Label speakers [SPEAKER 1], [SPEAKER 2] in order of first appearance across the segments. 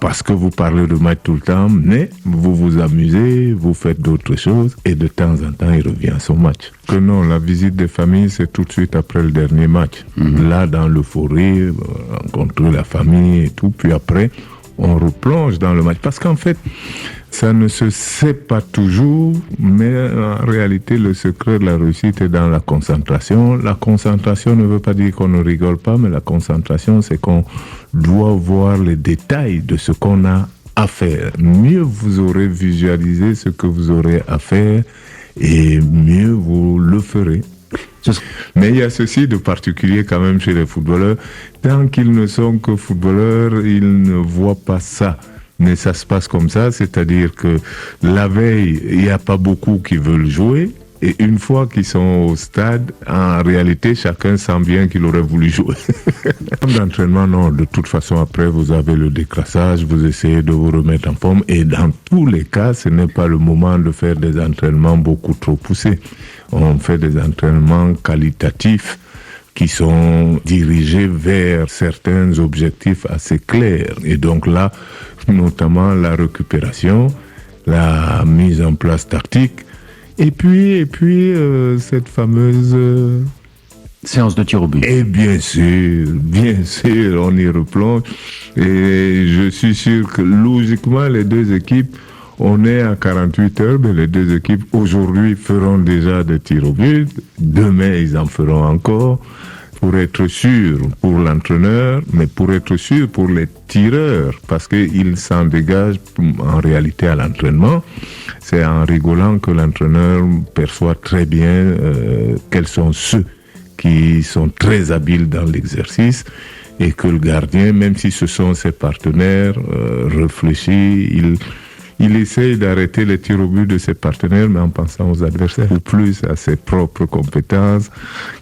[SPEAKER 1] parce que vous parlez de match tout le temps, mais vous vous amusez, vous faites d'autres choses et de temps en temps, il revient à son match. Que non, la visite des familles, c'est tout de suite après le dernier match. Là, dans l'euphorie, rencontrer la famille et tout, puis après, on replonge dans le match. Parce qu'en fait, ça ne se sait pas toujours, mais en réalité, le secret de la réussite est dans la concentration. La concentration ne veut pas dire qu'on ne rigole pas, mais la concentration, c'est qu'on doit voir les détails de ce qu'on a à faire. Mieux vous aurez visualisé ce que vous aurez à faire, et mieux vous le ferez. Mais il y a ceci de particulier quand même chez les footballeurs. Tant qu'ils ne sont que footballeurs, ils ne voient pas ça. Mais ça se passe comme ça, c'est-à-dire que la veille, il n'y a pas beaucoup qui veulent jouer. Et une fois qu'ils sont au stade, en réalité, chacun sent bien qu'il aurait voulu jouer. D'entraînement, non. De toute façon, après, vous avez le décrassage, vous essayez de vous remettre en forme. Et dans tous les cas, ce n'est pas le moment de faire des entraînements beaucoup trop poussés. On fait des entraînements qualitatifs qui sont dirigés vers certains objectifs assez clairs. Et donc là, notamment la récupération, la mise en place tactique, et puis cette fameuse
[SPEAKER 2] séance de tir au but.
[SPEAKER 1] Et bien sûr, on y replonge. Et je suis sûr que logiquement, les deux équipes, on est à 48 heures, mais les deux équipes aujourd'hui feront déjà des tirs au but. Demain, ils en feront encore. Pour être sûr pour l'entraîneur, mais pour être sûr pour les tireurs, parce qu'ils s'en dégagent en réalité à l'entraînement. C'est en rigolant que l'entraîneur perçoit très bien quels sont ceux qui sont très habiles dans l'exercice, et que le gardien, même si ce sont ses partenaires, réfléchit, il essaye d'arrêter les tirs au but de ses partenaires, mais en pensant aux adversaires, ou plus à ses propres compétences,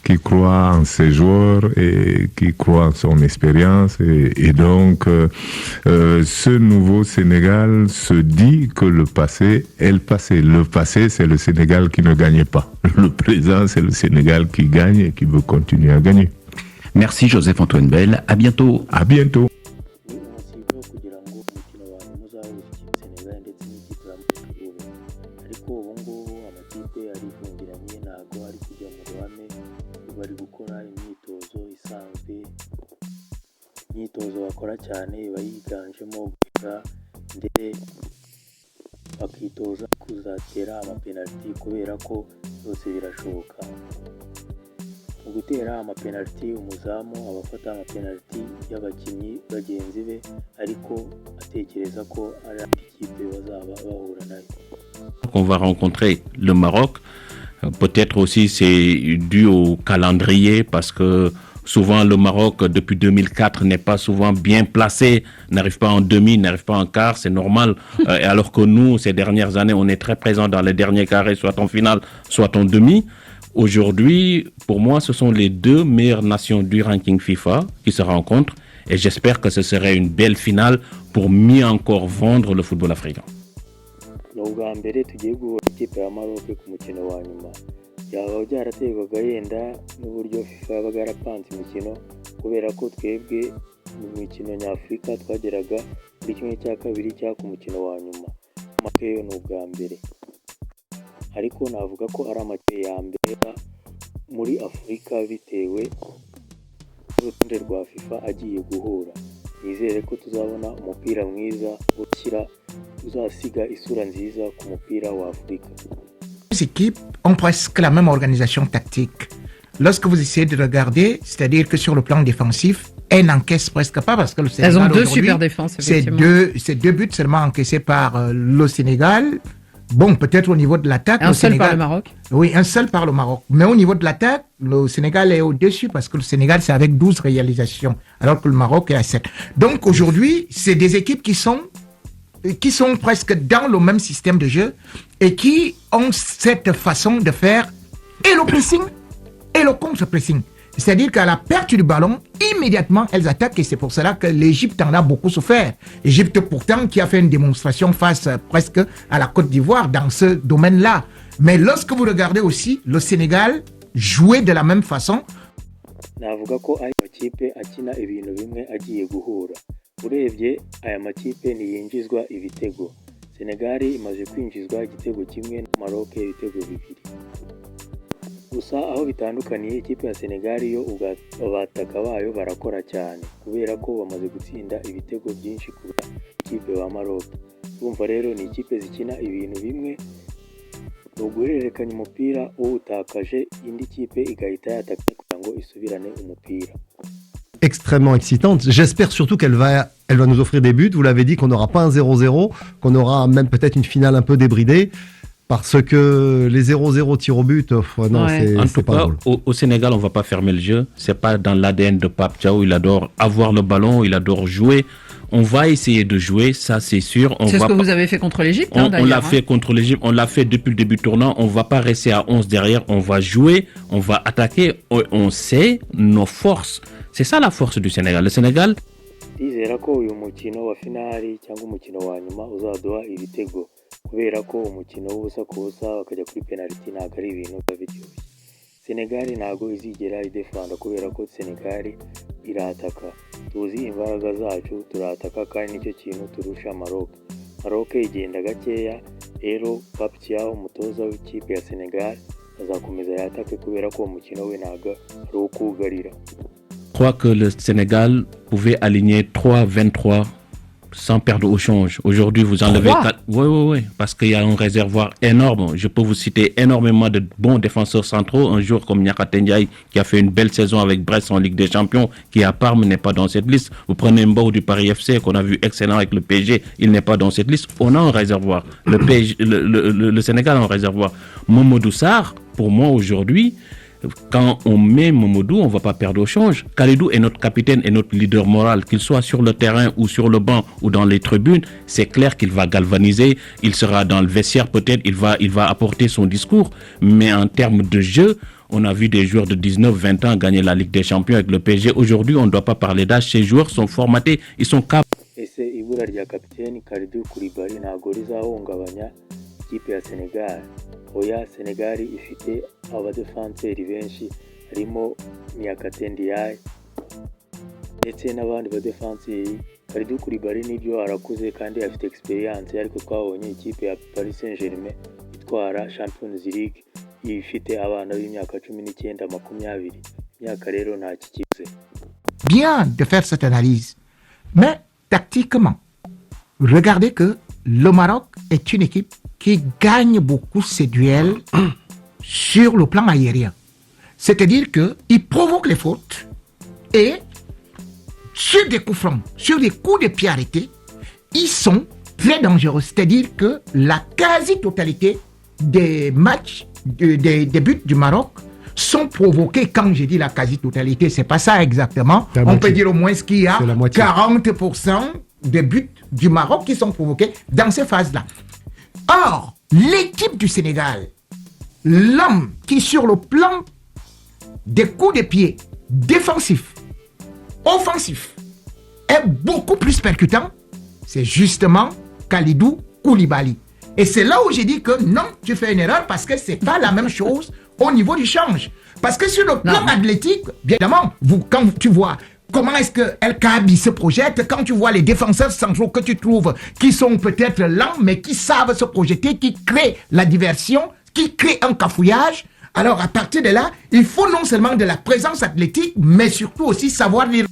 [SPEAKER 1] qui croit en ses joueurs et qui croit en son expérience. Et donc, ce nouveau Sénégal se dit que le passé est le passé. Le passé, c'est le Sénégal qui ne gagnait pas. Le présent, c'est le Sénégal qui gagne et qui veut continuer à gagner.
[SPEAKER 2] Merci Joseph-Antoine Bell. À bientôt.
[SPEAKER 1] À bientôt.
[SPEAKER 3] imyitozo bakora cyane iba yiganjemo guhiga ndetse bakitoza kuzatera amapenaliti kubera ko byose birashoboka. Mu gutera amapenaliti umuzamu aba afata amapenaliti y'abakinnyi bagenzi be ariko atekereza ko ari ikipe bazaba bahura nayo.
[SPEAKER 4] On va rencontrer le Maroc. Peut-être aussi c'est dû au calendrier parce que souvent le Maroc depuis 2004 n'est pas souvent bien placé, n'arrive pas en demi, n'arrive pas en quart, c'est normal. Alors que nous, ces dernières années, on est très présents dans les derniers carrés, soit en finale, soit en demi. Aujourd'hui, pour moi, ce sont les deux meilleures nations du ranking FIFA qui se rencontrent et j'espère que ce serait une belle finale pour mieux encore vendre le football africain.
[SPEAKER 3] Ni ubwa mbere tugiye guhura ikipe ya Maroc ku mukino wa nyuma. Byaba byaraterwaga yenda n'uburyo FIFA yabaga yarapanze imikino kubera ko twebwe mu mikino nyafurika twageraga muri kimwe cya kabiri cyangwa ku mukino wa nyuma. Amakeyo ni ubwa mbere. Ariko navuga ko ari amakeyo ya mbere muri Afurika bitewe n'urutonde rwa FIFA agiye guhura. Nizere ko tuzabona umupira mwiza ukira uzasiga isura nziza ku mupira wa Afrika.
[SPEAKER 5] Les équipes ont presque la même organisation tactique. Lorsque vous essayez de regarder, c'est-à-dire que sur le plan défensif, elles n'encaissent presque pas parce que le Sénégal
[SPEAKER 6] elles ont deux super défenses, effectivement.
[SPEAKER 5] C'est deux buts seulement encaissés par le Sénégal. Bon, peut-être au niveau de l'attaque.
[SPEAKER 6] Un seul par le Maroc.
[SPEAKER 5] Oui, un seul par le Maroc. Mais au niveau de l'attaque, le Sénégal est au-dessus parce que le Sénégal, c'est avec 12 réalisations, alors que le Maroc est à 7. Donc aujourd'hui, c'est des équipes qui sont presque dans le même système de jeu et qui ont cette façon de faire et le pressing et le contre-pressing. C'est-à-dire qu'à la perte du ballon, immédiatement, elles attaquent et c'est pour cela que l'Égypte en a beaucoup souffert. L'Égypte, pourtant, qui a fait une démonstration face presque à la Côte d'Ivoire dans ce domaine-là. Mais lorsque vous regardez aussi le Sénégal jouer de la même façon,
[SPEAKER 3] navuga ko ari amakipe akina ibintu bimwe agiye guhura urebye aya makipe ntiyinjizwa ibitego. Senegal imaze kwinjizwa igitego kimwe na Maroc ibitego bibiri. Gusa aho bitandukaniye, ikipe ya Senegal yo abataka bayo barakora cyane kubera ko bamaze gutsinda ibitego byinshi kuruta ikipe ya Maroc. Urumva rero ni ikipe zikina ibintu bimwe, ni uguhererekanya umupira uwutakaje indi kipe igahita yataka kugira ngo isubirane umupira.
[SPEAKER 7] Extrêmement excitante. J'espère surtout qu'elle va nous offrir des buts. Vous l'avez dit, qu'on n'aura pas un 0-0, qu'on aura même peut-être une finale un peu débridée, parce que les 0-0 tirs au but, non,
[SPEAKER 6] Ouais.
[SPEAKER 7] c'est pas drôle.
[SPEAKER 4] Au Sénégal, on va pas fermer le jeu. C'est pas dans l'ADN de Pape Thiaw. Il adore avoir le ballon, il adore jouer. On va essayer de jouer, ça c'est sûr.
[SPEAKER 6] C'est ce que vous avez fait contre l'Égypte,
[SPEAKER 4] On
[SPEAKER 6] d'ailleurs.
[SPEAKER 4] l'a fait contre l'Égypte, on l'a fait depuis le début du tournoi. On va pas rester à 11 derrière, on va jouer, on va attaquer. On sait nos forces. C'est ça la force du Sénégal. Le Sénégal,
[SPEAKER 3] Ndizera ko uyu mukino wa finali cyangwa umukino wa nyuma uzaduha ibitego, kubera ko umukino w'ubusa ku busa bakajya kuri penalty ntabwo ari ibintu biba biryoshye. Senegal ntabwo izigera idefanda kubera ko Senegal irataka. Tuzi imbaraga zacu, turataka kandi nicyo kintu turusha Maroc. Maroc igenda gakeya, rero Pape Thiaw umutoza w'ikipe ya Senegal azakomeza yatake kubera ko umukino we ntabwo ari uwo kugarira.
[SPEAKER 4] je crois que le Sénégal pouvait aligner 3-23 sans perdre au change. Aujourd'hui, vous enlevez 4. Oui, parce qu'il y a un réservoir énorme. Je peux vous citer énormément de bons défenseurs centraux. Un joueur comme Niakhaté Ndiaye, qui a fait une belle saison avec Brest en Ligue des Champions, qui à Parme n'est pas dans cette liste. Vous prenez Mbao du Paris FC, qu'on a vu excellent avec le PSG, il n'est pas dans cette liste. On a un réservoir. Le Sénégal a un réservoir. Mamadou Sarr, pour moi aujourd'hui, quand on met Mamadou, on ne va pas perdre au change. Kalidou est notre capitaine et notre leader moral, qu'il soit sur le terrain ou sur le banc ou dans les tribunes. C'est clair qu'il va galvaniser, il sera dans le vestiaire peut-être, il va apporter son discours. Mais en termes de jeu, on a vu des joueurs de 19-20 ans gagner la Ligue des Champions avec le PSG. Aujourd'hui, on ne doit pas parler d'âge. Ces joueurs sont formatés, ils sont capables.
[SPEAKER 3] Ese ibura rya kapiteni Kalidou Koulibaly ntabwo rizahungabanya ikipe ya Senegal. Oya, Senegal ifite abadefanseri benshi, harimo Niakhaté Ndiaye ndetse n'abandi badefanseri. Kalidou Koulibaly nibyo arakuze kandi afite experience, ariko twabonye ikipe ya Paris Saint-Germain itwara Champions League ifite abana b'imyaka 19, 20. Imyaka rero nta kikize.
[SPEAKER 5] Bien de faire cette analyse, mais tactiquement, regardez que le Maroc est une équipe qui gagne beaucoup ses duels sur le plan aérien. C'est-à-dire qu'ils provoquent les fautes et sur des coups francs, sur des coups de pied arrêtés, ils sont très dangereux. C'est-à-dire que la quasi-totalité des matchs, des buts du Maroc sont provoqués. Quand je dis la quasi-totalité, c'est pas ça exactement. On peut dire au moins qu'il y a 40% des buts du Maroc qui sont provoqués dans ces phases-là. Or, l'équipe du Sénégal, l'homme qui sur le plan des coups de pied défensifs, offensifs, est beaucoup plus percutant, c'est justement Kalidou Koulibaly. Et c'est là où j'ai dit que non, tu fais une erreur parce que c'est pas la même chose au niveau du change. Parce que sur le plan athlétique, bien évidemment, quand tu vois comment est-ce que El Kaabi se projette, quand tu vois les défenseurs centraux que tu trouves qui sont peut-être lents, mais qui savent se projeter, qui créent la diversion, qui créent un cafouillage, alors à partir de là, il faut non seulement de la présence athlétique, mais surtout aussi savoir lire.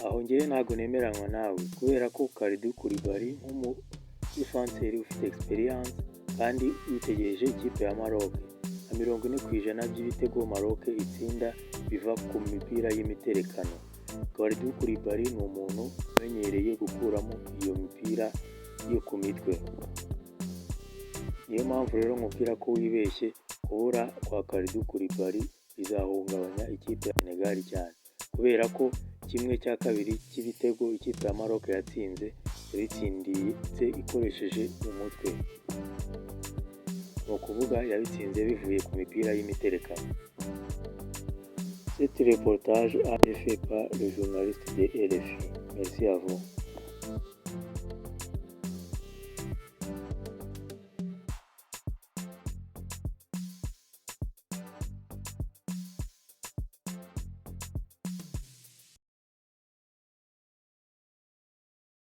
[SPEAKER 3] Aho ngewe ntabwo nemeranywa nawe kubera ko Kalidou Koulibaly nk'umudefanseri ufite experience kandi witegereje ikipe ya Maroc, na 40% by'ibitego Maroc itsinda biva ku mipira y'imiterekano. Kalidou Koulibaly ni umuntu umenyereye gukuramo iyo mipira yo ku mitwe. Niyo mpamvu rero nkubwira ko wibeshye, kubura kwa Kalidou Koulibaly bizahungabanya ikipe ya Senegal cyane, kubera ko 1/2 cy'ibitego ikipe ya Maroc yatsinze yabitsindiye ikoresheje umutwe. Ni ukuvuga yabitsinze bivuye ku mipira y'imiterekano. Cette reportage a été fait par le journaliste de RFI. Merci à vous.